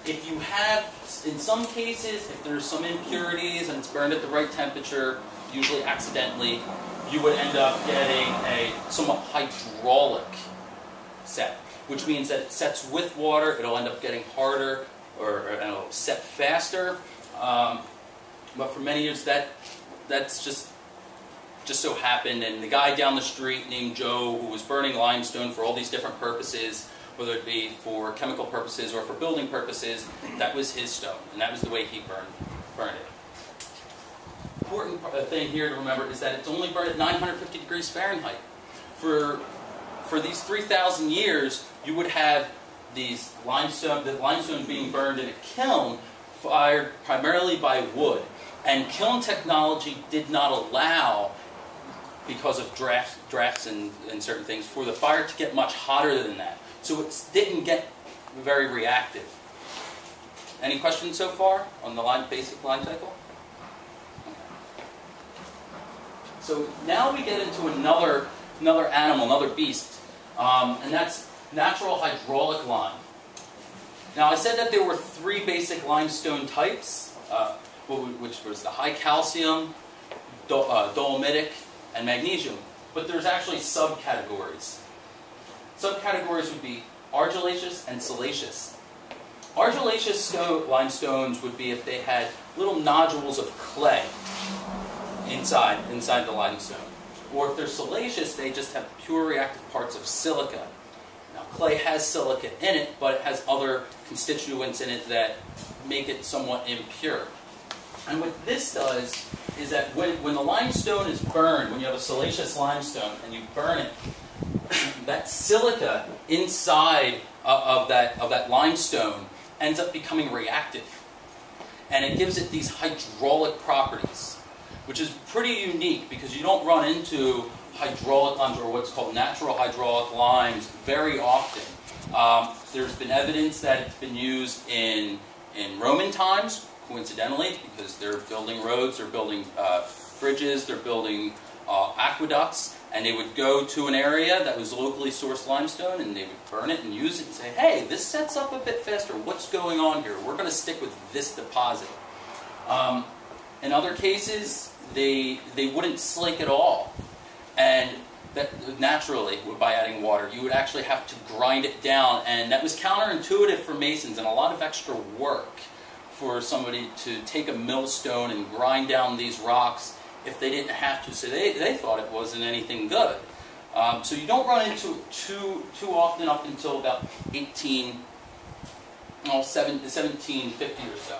If you have, in some cases, if there's some impurities and it's burned at the right temperature, usually accidentally, you would end up getting a somewhat hydraulic set, which means that it sets with water, it'll end up getting harder, or it'll set faster. But for many years, that's just so happened, and the guy down the street named Joe, who was burning limestone for all these different purposes, whether it be for chemical purposes or for building purposes, that was his stone, and that was the way he burned it. Important thing here to remember is that it's only burned at 950 degrees Fahrenheit. For these 3,000 years, you would have the limestone being burned in a kiln, fired primarily by wood, and kiln technology did not allow, because of drafts and certain things, for the fire to get much hotter than that. So it didn't get very reactive. Any questions so far on the basic line cycle? Okay. So now we get into another animal, another beast, and that's natural hydraulic lime. Now I said that there were three basic limestone types, which was the high calcium, dolomitic, and magnesium. But there's actually subcategories. Subcategories would be argillaceous and siliceous. Argillaceous limestones would be if they had little nodules of clay inside the limestone. Or if they're siliceous, they just have pure reactive parts of silica. Now, clay has silica in it, but it has other constituents in it that make it somewhat impure. And what this does is that when the limestone is burned, when you have a siliceous limestone and you burn it, that silica inside of that limestone ends up becoming reactive. And it gives it these hydraulic properties, which is pretty unique because you don't run into hydraulic limes, or what's called natural hydraulic limes, very often. There's been evidence that it's been used in Roman times, coincidentally, because they're building roads, they're building bridges, they're building aqueducts, and they would go to an area that was locally sourced limestone, and they would burn it and use it and say, hey, this sets up a bit faster. What's going on here? We're going to stick with this deposit. In other cases, they wouldn't slake at all. And that naturally, by adding water, you would actually have to grind it down, and that was counterintuitive for masons and a lot of extra work for somebody to take a millstone and grind down these rocks if they didn't have to. So they thought it wasn't anything good. So you don't run into it too often up until about 1750 or so.